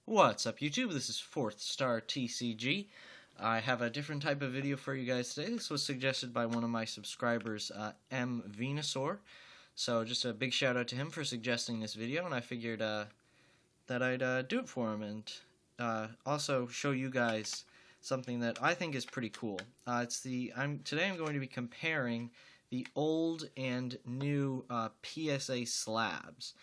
What's up, YouTube? This is FourthStarTCG. I have a different type of video for you guys today. This was suggested by one of my subscribers, M. Venusaur. So just a big shout out to him for suggesting this video, and I figured that I'd do it for him and also show you guys something that I think is pretty cool. Today I'm going to be comparing the old and new PSA Slabs.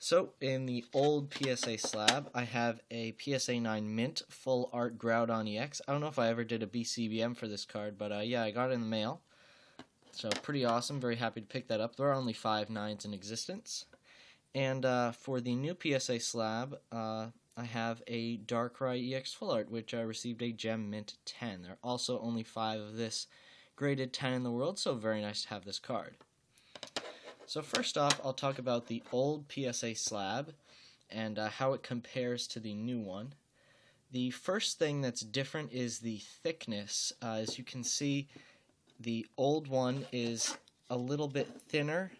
So, in the old PSA Slab, I have a PSA 9 Mint Full Art Groudon EX. I don't know if I ever did a BCBM for this card, but yeah, I got it in the mail. So, pretty awesome. Very happy to pick that up. There are only 5 9s in existence. And for the new PSA Slab, I have a Darkrai EX Full Art, which I received a Gem Mint 10. There are also only 5 of this graded 10 in the world, so very nice to have this card. So first off, I'll talk about the old PSA Slab and how it compares to the new one. The first thing that's different is the thickness. As you can see, the old one is a little bit thinner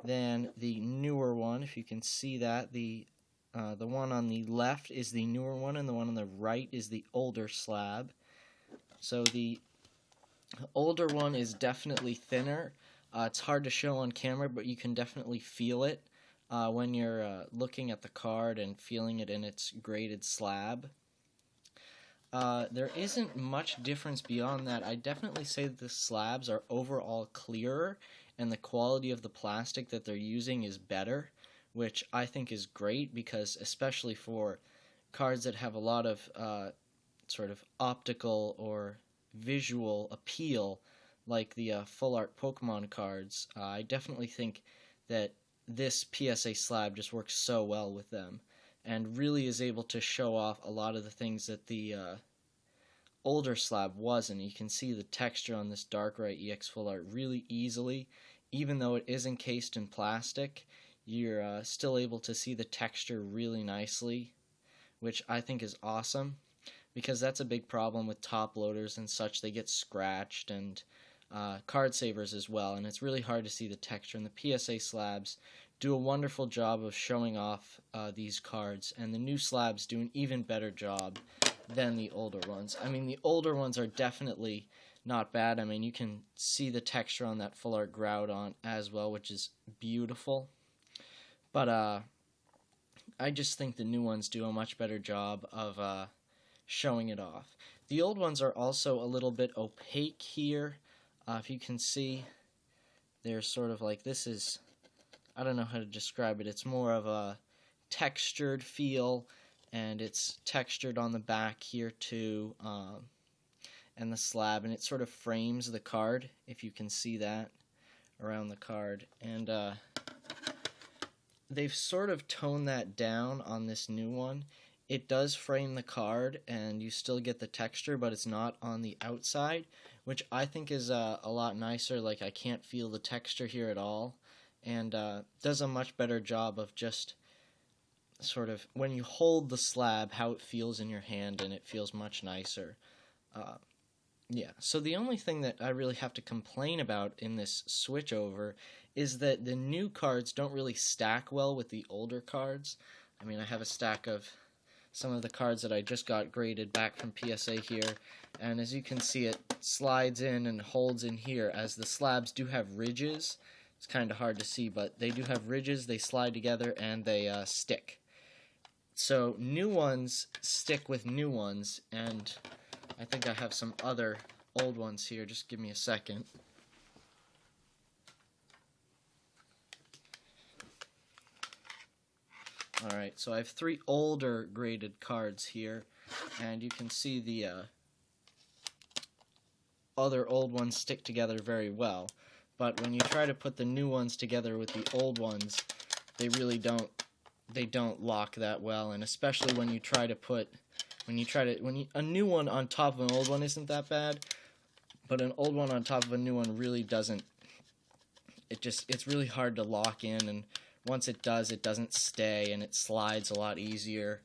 than the newer one. If you can see that, the one on the left is the newer one, and the one on the right is the older slab. So the older one is definitely thinner. It's hard to show on camera, but you can definitely feel it when you're looking at the card and feeling it in its graded slab. There isn't much difference beyond that. I definitely say that the slabs are overall clearer, and the quality of the plastic that they're using is better, which I think is great because especially for cards that have a lot of sort of optical or visual appeal, like the full art Pokemon cards, I definitely think that this PSA Slab just works so well with them and really is able to show off a lot of the things that the older slab wasn't. You can see the texture on this Darkrai EX Full Art really easily. Even though it is encased in plastic, you're still able to see the texture really nicely, which I think is awesome because that's a big problem with top loaders and such. They get scratched, and card savers as well, and it's really hard to see the texture, and the PSA Slabs do a wonderful job of showing off these cards, and the new slabs do an even better job than the older ones. I mean, the older ones are definitely not bad. I mean, you can see the texture on that Full Art Groudon as well, which is beautiful, but I just think the new ones do a much better job of showing it off. The old ones are also a little bit opaque here. If you can see, they're sort of like, this is, I don't know how to describe it, it's more of a textured feel, and it's textured on the back here too, and the slab, and it sort of frames the card, if you can see that around the card, and they've sort of toned that down on this new one. It does frame the card, and you still get the texture, but it's not on the outside, which I think is a lot nicer. Like, I can't feel the texture here at all, and does a much better job of just sort of, when you hold the slab, how it feels in your hand, and it feels much nicer. Yeah, so the only thing that I really have to complain about in this switch over is that the new cards don't really stack well with the older cards. I mean, I have a stack of some of the cards that I just got graded back from PSA here, and as you can see, it slides in and holds in here, as the slabs do have ridges. It's kind of hard to see, but they do have ridges, they slide together, and they stick. So new ones stick with new ones, and I think I have some other old ones here. Just give me a second. Alright, so I have 3 older graded cards here, and you can see the other old ones stick together very well. But when you try to put the new ones together with the old ones, they really don't lock that well, and especially when you try to put, a new one on top of an old one isn't that bad, but an old one on top of a new one really doesn't, it's really hard to lock in, and once it does, it doesn't stay, and it slides a lot easier.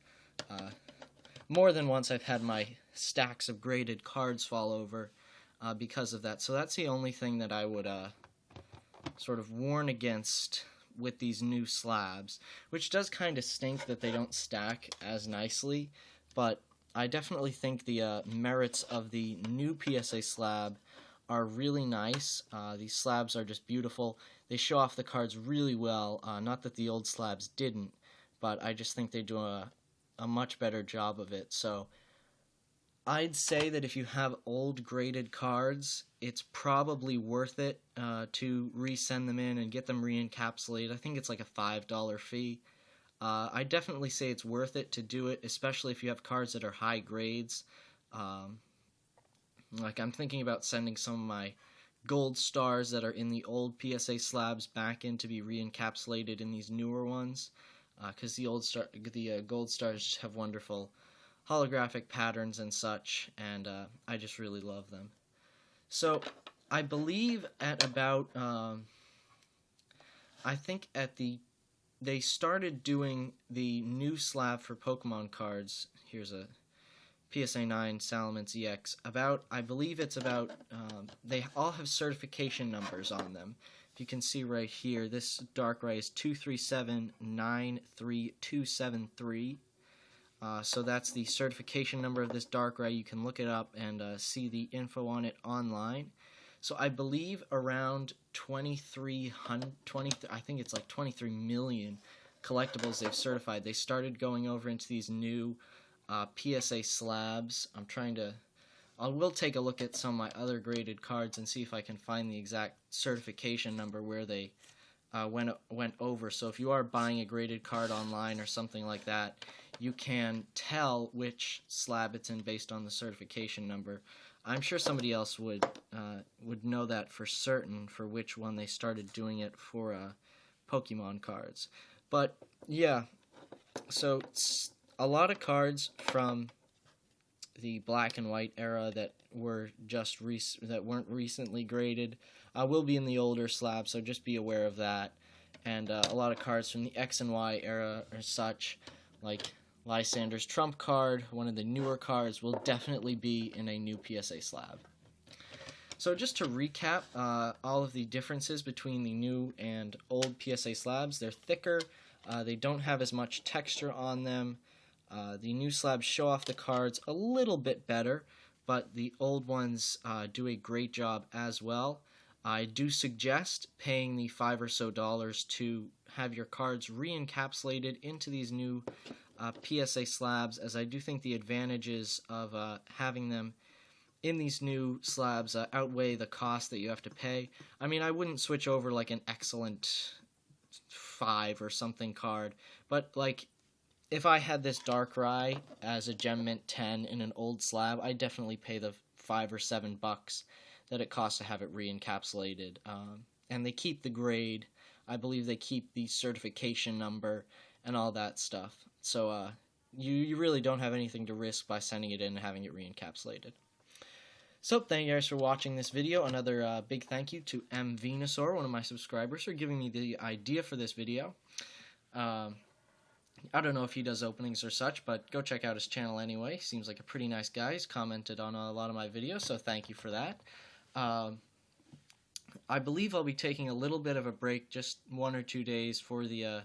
More than once I've had my stacks of graded cards fall over because of that. So that's the only thing that I would sort of warn against with these new slabs, which does kind of stink that they don't stack as nicely, but I definitely think the merits of the new PSA slab are really nice. These slabs are just beautiful. They show off the cards really well, not that the old slabs didn't, but I just think they do a much better job of it. So I'd say that if you have old graded cards, it's probably worth it to resend them in and get them re-encapsulated. I think it's like a $5 fee. I definitely say it's worth it to do it, especially if you have cards that are high grades. Like I'm thinking about sending some of my gold stars that are in the old PSA slabs back in to be re-encapsulated in these newer ones, because the gold stars just have wonderful holographic patterns and such, and I just really love them. So I believe at about they started doing the new slab for Pokemon cards. Here's a PSA 9 Salamence EX. I believe it's about, they all have certification numbers on them. If you can see right here, this Darkrai is 237-93273. So that's the certification number of this Darkrai. You can look it up and see the info on it online. So I believe around 2,300, I think it's like 23 million collectibles they've certified. They started going over into these new PSA slabs. I will take a look at some of my other graded cards and see if I can find the exact certification number where they went over. So if you are buying a graded card online or something like that, you can tell which slab it's in based on the certification number. I'm sure somebody else would know that for certain for which one they started doing it for Pokemon cards. But yeah, so a lot of cards from the black and white era that were that weren't recently graded will be in the older slab, so just be aware of that. And a lot of cards from the X and Y era or such, like Lysander's Trump card, one of the newer cards, will definitely be in a new PSA slab. So just to recap all of the differences between the new and old PSA slabs, they're thicker, they don't have as much texture on them. The new slabs show off the cards a little bit better, but the old ones do a great job as well. I do suggest paying the $5 or so to have your cards re-encapsulated into these new PSA slabs, as I do think the advantages of having them in these new slabs outweigh the cost that you have to pay. I mean, I wouldn't switch over like an excellent 5 or something card, but like if I had this Darkrai as a Gem Mint 10 in an old slab, I'd definitely pay the $5 or $7 that it costs to have it re-encapsulated. And they keep the grade. I believe they keep the certification number and all that stuff. So you really don't have anything to risk by sending it in and having it re-encapsulated. So thank you guys for watching this video. Another big thank you to M. Venusaur, one of my subscribers, for giving me the idea for this video. I don't know if he does openings or such, but go check out his channel anyway. Seems like a pretty nice guy. He's commented on a lot of my videos, so thank you for that. I believe I'll be taking a little bit of a break, just 1 or 2 days for the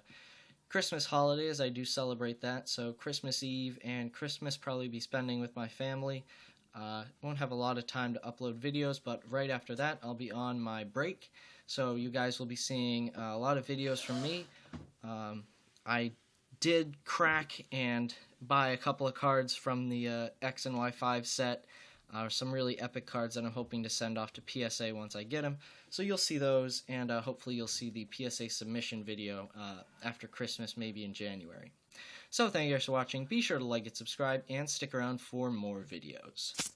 Christmas holidays. I do celebrate that, so Christmas Eve and Christmas probably be spending with my family. Won't have a lot of time to upload videos, but right after that I'll be on my break, so you guys will be seeing a lot of videos from me. I did crack and buy a couple of cards from the X and Y5 set. Some really epic cards that I'm hoping to send off to PSA once I get them. So you'll see those, and hopefully you'll see the PSA submission video after Christmas, maybe in January. So thank you guys for watching. Be sure to like and subscribe, and stick around for more videos.